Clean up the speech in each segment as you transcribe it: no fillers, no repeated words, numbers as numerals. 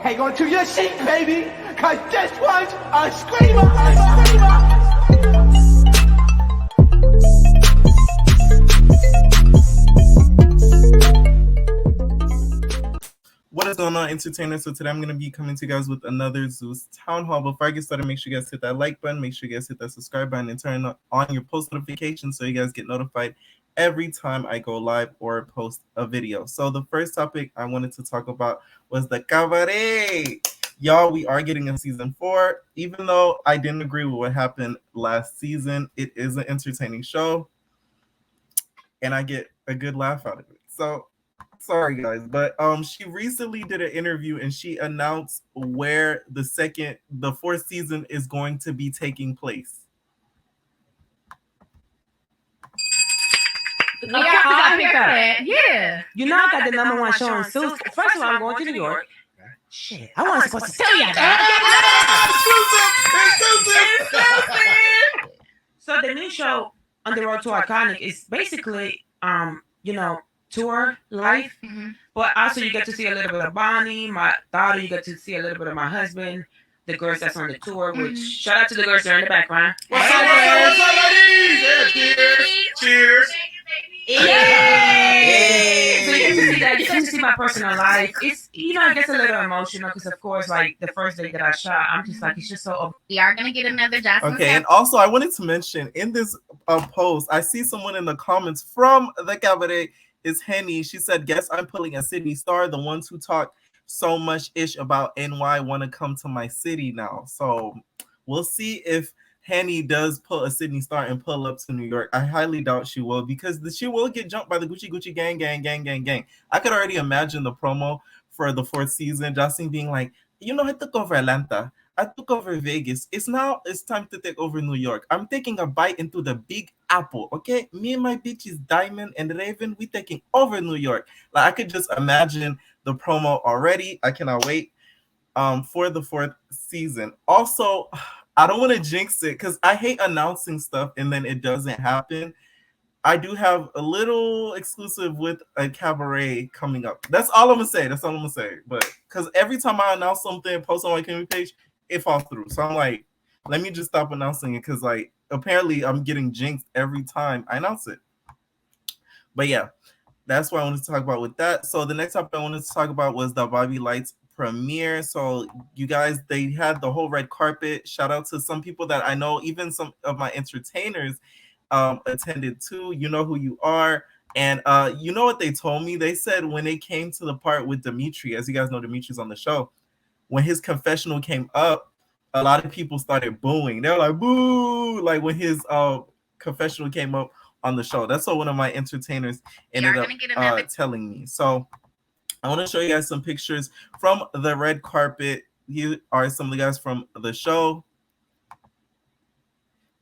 Hang on to your seat, baby, cause this one's a screamer, a screamer. What is going on, entertainers? So today I'm going to be coming to you guys with another Zeus Town Hall. Before I get started, make sure you guys hit that like button, make sure you guys hit that subscribe button, and turn on your post notifications so you guys get notified every time I go live or post a video. So the first topic I wanted to talk about was the Cabaret. Y'all, we are getting a season 4. Even though I didn't agree with what happened last season, it is an entertaining show, and I get a good laugh out of it. So sorry guys, but she recently did an interview and she announced where the 4th season is going to be taking place. We are all picked up. Yeah. You know I got the number 1 show in Suits. First of all, I'm going to New York. Shit, I wasn't supposed to tell y'all that. So the new show on the road to Iconic is basically tour life, but also you get to see a little bit of Bonnie, my daughter. You get to see a little bit of my husband, the girls that's on the tour. Which shout out to the girls that are in the background. What's up, girls? Cheers. Yay! So you get to see that. You get to see my personal life. It's it gets a little emotional because of course, like the first day that I shot, I'm just like, it's just so. We are gonna get another Joseline. Okay, and also I wanted to mention in this post, I see someone in the comments from the Cabaret is Henny. She said, "Guess I'm pulling a city star. The ones who talk so much ish about NY want to come to my city now." So we'll see if Henny does pull a Sydney star and pull up to New York. I highly doubt she will, because she will get jumped by the Gucci gang. I could already imagine the promo for the 4th season. Joseline being like, I took over Atlanta. I took over Vegas. It's time to take over New York. I'm taking a bite into the big apple, okay? Me and my bitches Diamond and Raven, we taking over New York. Like, I could just imagine the promo already. I cannot wait for the 4th season. Also, I don't want to jinx it because I hate announcing stuff and then it doesn't happen. I do have a little exclusive with a Cabaret coming up. That's all I'm gonna say. But because every time I announce something, post on my community page, it falls through. So I'm like, let me just stop announcing it, because like apparently I'm getting jinxed every time I announce it. But yeah, that's what I wanted to talk about with that. So the next topic I wanted to talk about was the Bobby Lytes premiere. So you guys, they had the whole red carpet. Shout out to some people that I know, even some of my entertainers attended too. You know who you are. And you know what they told me? They said when they came to the part with Dimitri, as you guys know, Dimitri's on the show, when his confessional came up, a lot of people started booing. They were like, boo, like when his confessional came up on the show. That's what one of my entertainers ended up telling me. So I want to show you guys some pictures from the red carpet. Here are some of the guys from the show.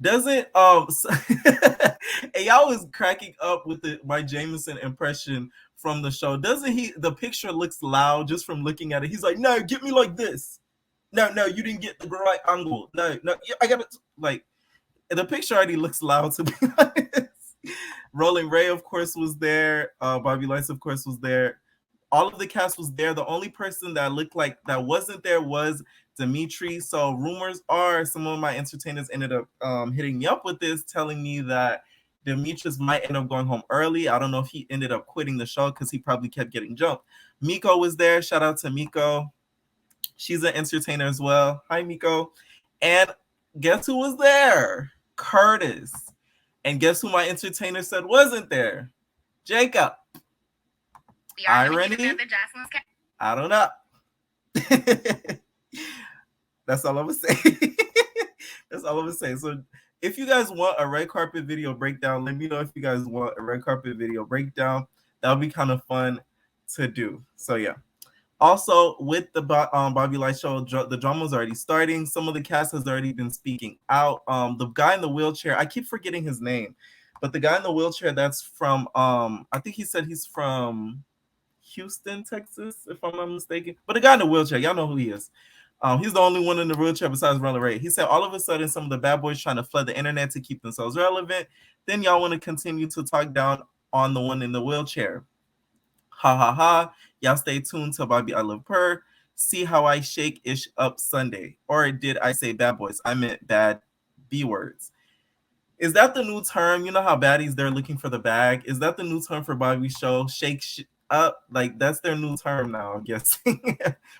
Doesn't and y'all was cracking up with my Jameson impression from the show. Doesn't he? The picture looks loud just from looking at it. He's like, no, get me like this. No, you didn't get the right angle. No, I got it. Like, the picture already looks loud, to be honest. Rolling Ray, of course, was there. Bobby Lytes, of course, was there. All of the cast was there. The only person that looked like that wasn't there was Dimitri. So rumors are some of my entertainers ended up hitting me up with this, telling me that Demetrius might end up going home early. I don't know if he ended up quitting the show because he probably kept getting jumped. Miko was there. Shout out to Miko. She's an entertainer as well. Hi, Miko. And guess who was there? Curtis. And guess who my entertainer said wasn't there? Jacob. Irony? I don't know. That's all I'm gonna say. That's all I'm gonna say. So if you guys want a red carpet video breakdown, let me know if you guys want a red carpet video breakdown. That would be kind of fun to do. So yeah. Also, with the Bobby Lytes show, the drama's already starting. Some of the cast has already been speaking out. The guy in the wheelchair, I keep forgetting his name, but the guy in the wheelchair, that's from I think he said he's from Houston, Texas, if I'm not mistaken. But the guy in the wheelchair, y'all know who he is. He's the only one in the wheelchair besides Rolling Ray. He said all of a sudden some of the bad boys trying to flood the internet to keep themselves relevant. Then y'all want to continue to talk down on the one in the wheelchair. Ha ha ha. Y'all stay tuned to Bobby I Love Her. see how I shake ish up Sunday. Or did I say bad boys? I meant bad B words. Is that the new term? You know how baddies, they're looking for the bag? Is that the new term for Bobby's show? Shake up? Like, that's their new term now, I'm guessing.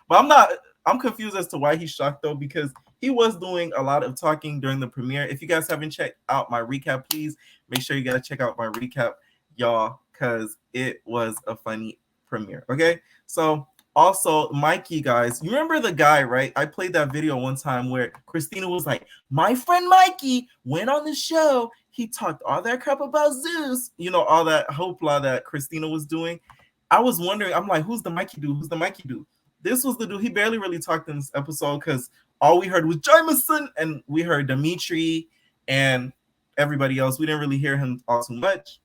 But I'm confused as to why he's shocked, though, because he was doing a lot of talking during the premiere. If you guys haven't checked out my recap, please make sure you guys check out my recap, y'all, because it was a funny premiere, okay? So, also, Mikey, guys, you remember the guy, right? I played that video one time where Christina was like, my friend Mikey went on the show. He talked all that crap about Zeus. You know, all that hoopla that Christina was doing. I was wondering, I'm like, who's the Mikey dude? Who's the Mikey dude? This was the dude. He barely really talked in this episode because all we heard was Jameson and we heard Dimitri and everybody else. We didn't really hear him all too much.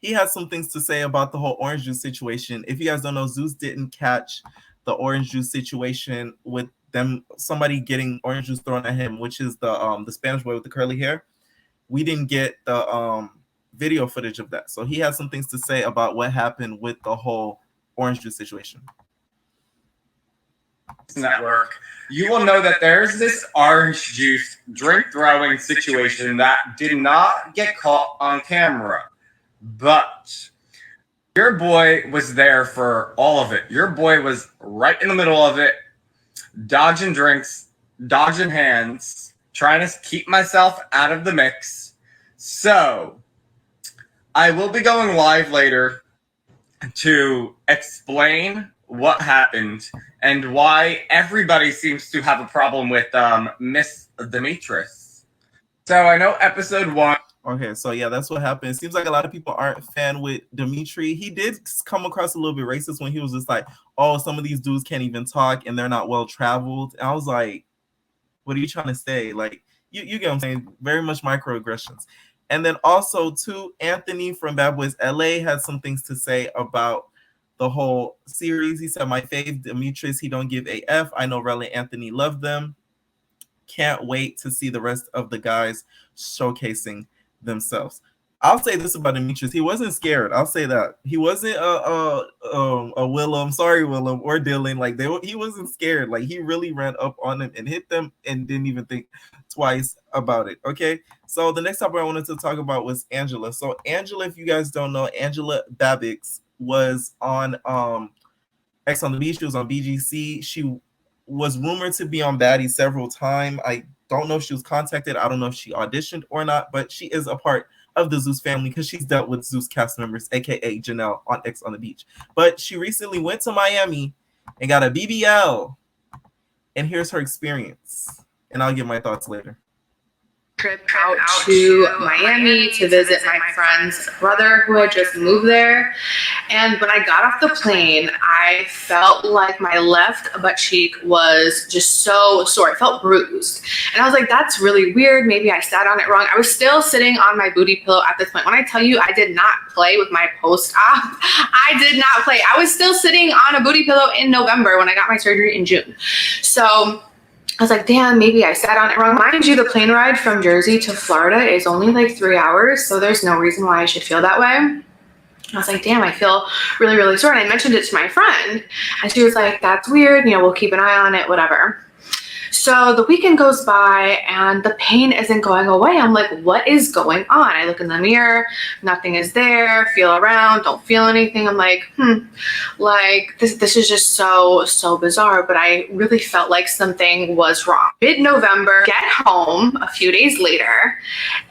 He had some things to say about the whole orange juice situation. If you guys don't know, Zeus didn't catch the orange juice situation with them, somebody getting orange juice thrown at him, which is the Spanish boy with the curly hair. We didn't get the video footage of that. So he had some things to say about what happened with the whole orange juice situation. Network, you will know that there's this orange juice drink throwing situation that did not get caught on camera. But your boy was there for all of it. Your boy was right in the middle of it, dodging drinks, dodging hands, trying to keep myself out of the mix. So, I will be going live later to explain what happened and why everybody seems to have a problem with Miss Demetrius. So, I know episode 1... Okay, so yeah, that's what happened. It seems like a lot of people aren't a fan with Dimitri. He did come across a little bit racist when he was just like, oh, some of these dudes can't even talk and they're not well traveled. And I was like, what are you trying to say? Like, you get what I'm saying? Very much microaggressions. And then also, too, Anthony from Bad Boys LA had some things to say about the whole series. He said, my fave, Demetrius, he don't give a F. I know Rel and Anthony love them. Can't wait to see the rest of the guys showcasing themselves. I'll say this about Demetrius. He wasn't scared. I'll say that. He wasn't a Willem, sorry, Willem, or Dylan. Like, he wasn't scared. Like, he really ran up on them and hit them and didn't even think twice about it. Okay? So the next topic I wanted to talk about was Angela. So Angela, if you guys don't know, Angela Babbix was on X on the Beach. She was on BGC. She was rumored to be on Baddie several times. I don't know if she was contacted. I don't know if she auditioned or not, but she is a part of the Zeus family because she's dealt with Zeus cast members, aka Janelle on X on the Beach. But she recently went to Miami and got a BBL. And here's her experience. And I'll give my thoughts later. Trip out to Miami to visit my friend's brother who had just moved there. And when I got off the plane, I felt like my left butt cheek was just so sore. I felt bruised. And I was like, that's really weird. Maybe I sat on it wrong. I was still sitting on my booty pillow at this point. When I tell you I did not play with my post-op, I did not play. I was still sitting on a booty pillow in November when I got my surgery in June. So I was like, damn, maybe I sat on it wrong. Mind you, the plane ride from Jersey to Florida is only like 3 hours, so there's no reason why I should feel that way. I was like, damn, I feel really, really sore. And I mentioned it to my friend, and she was like, that's weird. You know, we'll keep an eye on it, whatever. So the weekend goes by and the pain isn't going away. I'm like, what is going on? I look in the mirror, nothing is there, feel around, don't feel anything. I'm like, like this is just so bizarre, but I really felt like something was wrong. Mid-November, get home a few days later,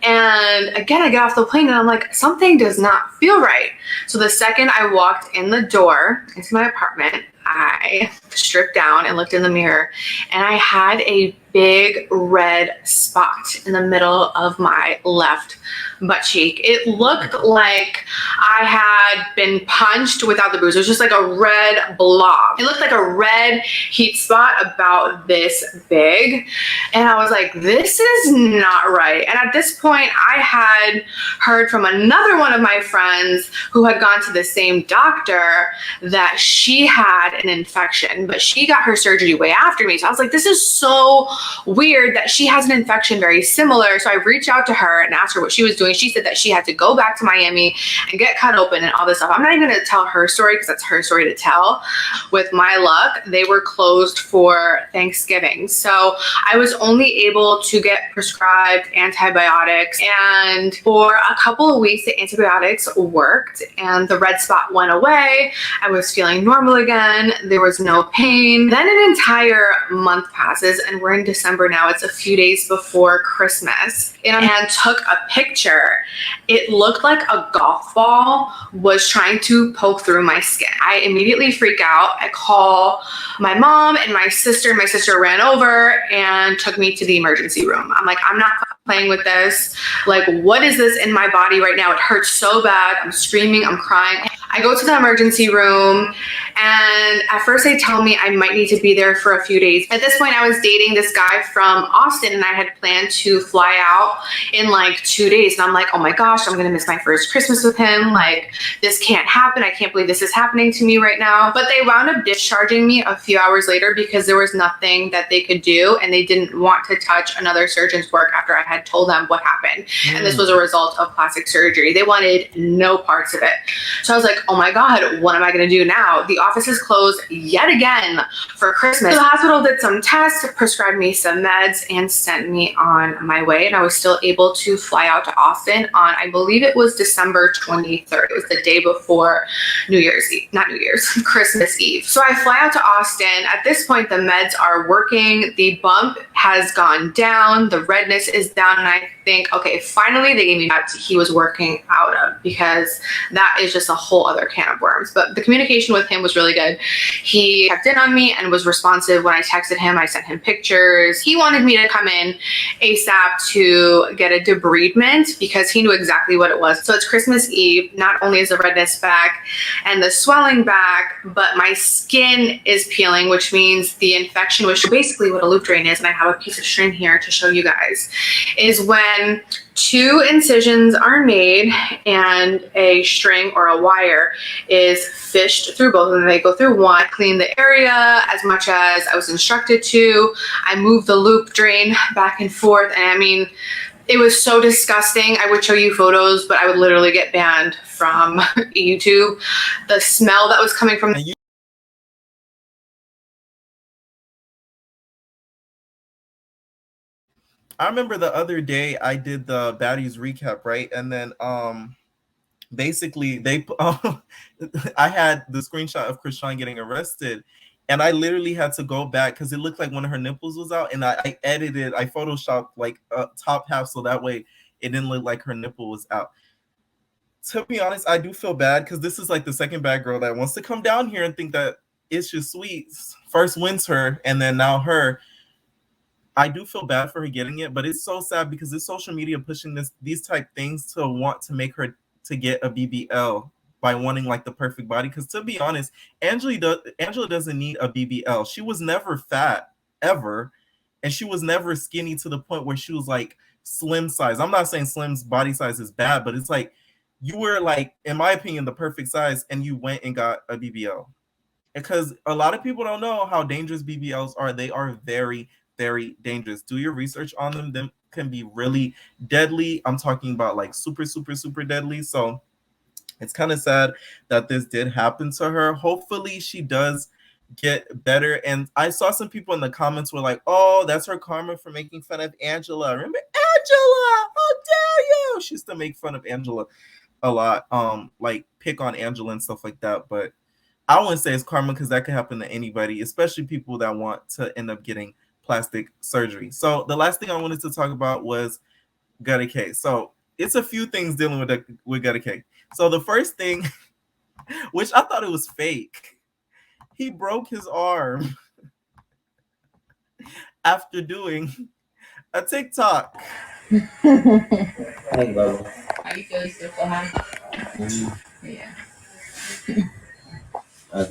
and again, I get off the plane and I'm like, something does not feel right. So the second I walked in the door into my apartment, I stripped down and looked in the mirror, and I had a big red spot in the middle of my left butt cheek. It looked like I had been punched without the bruise. It was just like a red blob. It looked like a red heat spot about this big. And I was like, this is not right. And at this point, I had heard from another one of my friends who had gone to the same doctor that she had an infection. infection, but she got her surgery way after me. So I was like, this is so weird that she has an infection very similar. So I reached out to her and asked her what she was doing. She said that she had to go back to Miami and get cut open and all this stuff. I'm not even going to tell her story because that's her story to tell. With my luck, they were closed for Thanksgiving. So I was only able to get prescribed antibiotics, and for a couple of weeks the antibiotics worked and the red spot went away. I was feeling normal again. There was no pain. Then an entire month passes and we're in December now. It's a few days before Christmas, and I took a picture. It looked like a golf ball was trying to poke through my skin. I immediately freak out. I call my mom and my sister. My sister ran over and took me to the emergency room. I'm like, I'm not playing with this. Like, what is this in my body right now? It hurts so bad. I'm screaming, I'm crying. I go to the emergency room, and at first they tell me I might need to be there for a few days. At this point, I was dating this guy from Austin, and I had planned to fly out in like 2 days. And I'm like, oh my gosh, I'm gonna miss my first Christmas with him. Like, this can't happen. I can't believe this is happening to me right now. But they wound up discharging me a few hours later because there was nothing that they could do, and they didn't want to touch another surgeon's work after I had told them what happened. And this was a result of plastic surgery. They wanted no parts of it. So I was like, oh my God, what am I going to do now? The office is closed yet again for Christmas. So the hospital did some tests, prescribed me some meds, and sent me on my way. And I was still able to fly out to Austin on, I believe it was December 23rd. It was the day before New Year's Eve, not New Year's, Christmas Eve. So I fly out to Austin. At this point, the meds are working. The bump has gone down. The redness is down. And I think, okay, finally they gave me that he was working out of, because that is just a whole other can of worms. But the communication with him was really good. He checked in on me and was responsive when I texted him. I sent him pictures. He wanted me to come in ASAP to get a debridement because he knew exactly what it was. So it's Christmas Eve. Not only is the redness back and the swelling back, but my skin is peeling, which means the infection, which basically what a loop drain is, and I have a piece of string here to show you guys, is when two incisions are made and a string or a wire is fished through both of them. They go through one. I clean the area as much as I was instructed to. I move the loop drain back and forth. And I mean, it was so disgusting. I would show you photos, but I would literally get banned from YouTube. The smell that was coming from I remember the other day I did the baddies recap, right? And then basically they I had the screenshot of Krishan getting arrested, and I literally had to go back because it looked like one of her nipples was out, and I edited, I photoshopped like top half so that way it didn't look like her nipple was out. To be honest, I do feel bad because this is like the second bad girl that wants to come down here and think that it's just sweet. First wins her, and then now her. I do feel bad for her getting it, but it's so sad because it's social media pushing these type things to want to make her to get a BBL by wanting like the perfect body. Because to be honest, Angela doesn't need a BBL. She was never fat ever, and she was never skinny to the point where she was like slim size. I'm not saying slim's body size is bad, but it's like you were like, in my opinion, the perfect size, and you went and got a BBL. Because a lot of people don't know how dangerous BBLs are. They are very, very dangerous. Do your research on them. Them can be really deadly. I'm talking about like super, super, super deadly. So it's kind of sad that this did happen to her. Hopefully she does get better. And I saw some people in the comments were like, oh, that's her karma for making fun of Angela. Remember Angela? How dare you? She used to make fun of Angela a lot. Like pick on Angela and stuff like that. But I wouldn't say it's karma because that could happen to anybody, especially people that want to end up getting plastic surgery. So the last thing I wanted to talk about was Gutta K. So it's a few things dealing with Gutta K. So the first thing, which I thought it was fake, he broke his arm after doing a TikTok. Hey, bro. How you feel? You still feel high? Yeah.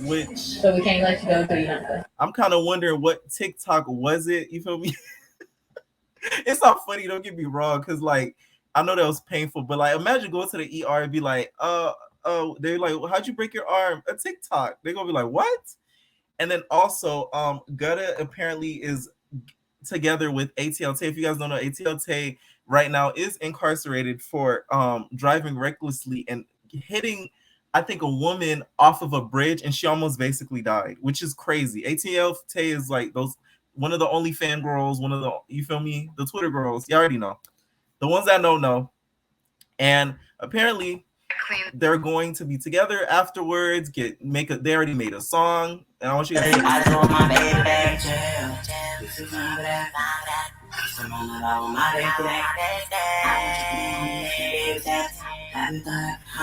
Which So we can't let you go until you don't go. I'm kind of wondering what TikTok was it. You feel me? It's not funny, don't get me wrong, because like I know that was painful, but like imagine going to the ER and be like, they're like, well, how'd you break your arm? A TikTok. They're gonna be like, what? And then also, Gutta apparently is together with ATL Tay. If you guys don't know, ATL Tay right now is incarcerated for driving recklessly and hitting, I think, a woman off of a bridge, and she almost basically died, which is crazy. ATL Tay is like those one of the only fan girls, one of the, you feel me, the Twitter girls. You already know. The ones that know. And apparently they're going to be together afterwards. They already made a song, and I want you guys to I told my baby back jail. This is my black. I'm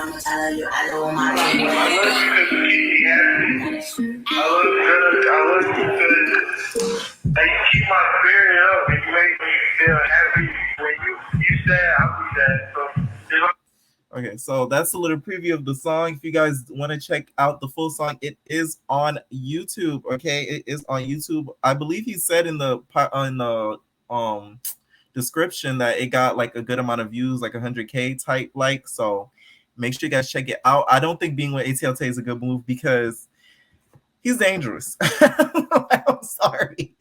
gonna tell you, I know my baby. Hey, you keep my spirit up and you make me feel happy. When you sad, I'll be sad. Okay, so that's a little preview of the song. If you guys want to check out the full song, it is on YouTube. Okay, it is on YouTube. I believe he said in the description that it got like a good amount of views, like 100K type like. So make sure you guys check it out. I don't think being with ATL Tay is a good move because he's dangerous. I'm sorry.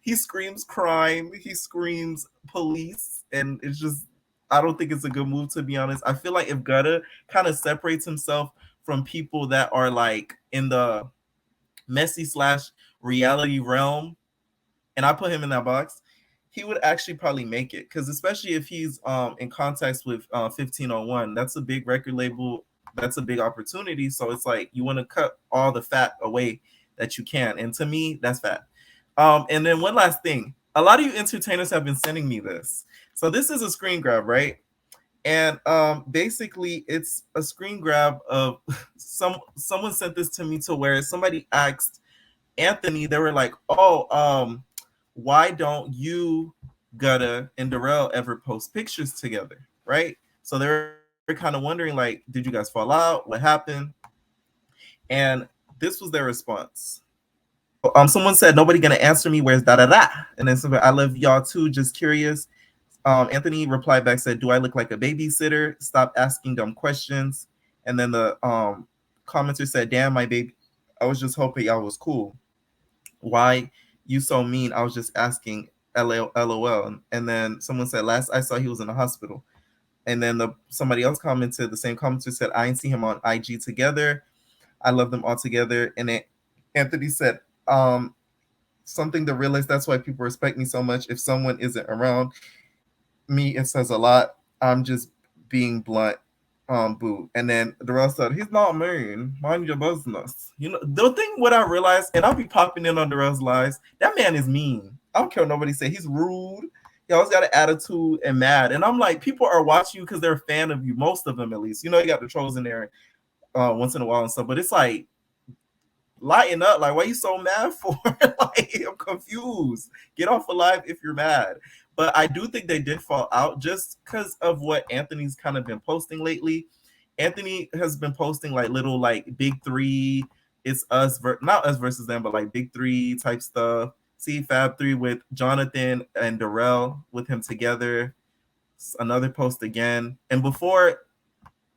He screams crime. He screams police, and it's just, I don't think it's a good move, to be honest. I feel like if Gutta kind of separates himself from people that are like in the messy / reality realm, and I put him in that box, he would actually probably make it. Because especially if he's in context with 1501, that's a big record label. That's a big opportunity. So it's like you want to cut all the fat away that you can. And to me, that's fat. And then one last thing. A lot of you entertainers have been sending me this. So this is a screen grab, right? And basically it's a screen grab of someone sent this to me to where somebody asked Anthony, they were like, oh, why don't you, Gutta, and Durell ever post pictures together, right? So they're kind of wondering, like, did you guys fall out? What happened? And this was their response. Someone said, nobody gonna answer me, where's da-da-da? And then somebody, I love y'all too, just curious. Anthony replied back, said, do I look like a babysitter? Stop asking dumb questions. And then the commenter said, damn, my baby, I was just hoping y'all was cool. Why you so mean? I was just asking, LOL. And then someone said, last I saw he was in the hospital. And then somebody else commented, the same commenter said, I ain't see him on IG together. I love them all together. And then Anthony said, something to realize, that's why people respect me so much. If someone isn't around me, it says a lot. I'm just being blunt. Boo. And then Durell said, he's not mean. Mind your business. You know, the thing what I realized, and I'll be popping in on Durell's lives, that man is mean. I don't care what nobody say. He's rude. He always got an attitude and mad. And I'm like, people are watching you because they're a fan of you. Most of them, at least. You know, you got the trolls in there once in a while and stuff. But it's like, lighten up. Like, what are you so mad for? Like, I'm confused. Get off a live if you're mad. But I do think they did fall out just because of what Anthony's kind of been posting lately. Anthony has been posting like little like big three. It's us, not us versus them, but like big three type stuff. See Fab 3 with Jonathan and Durell with him together. Another post again. And before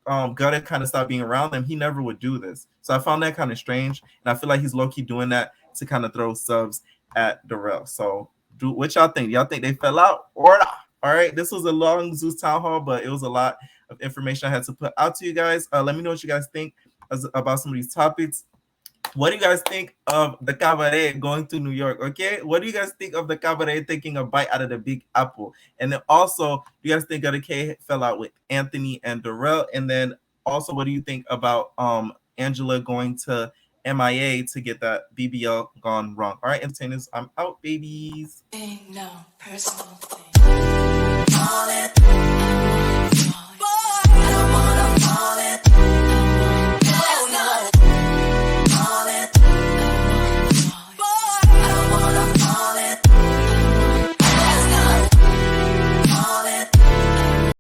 Gutta kind of stopped being around them, he never would do this. So I found that kind of strange. And I feel like he's low-key doing that to kind of throw subs at Durell. So what y'all think? Y'all think they fell out or not? All right, this was a long Zeus town hall, but it was a lot of information I had to put out to you guys. Let me know what you guys think about some of these topics. What do you guys think of the Cabaret going to New York? Okay, what do you guys think of the Cabaret taking a bite out of the Big Apple? And then also, do you guys think Gutta K fell out with Anthony and Durell? And then also, what do you think about Angela going to MIA to get that BBL gone wrong? All right, entertainers, I'm out, babies. Ain't no personal thing.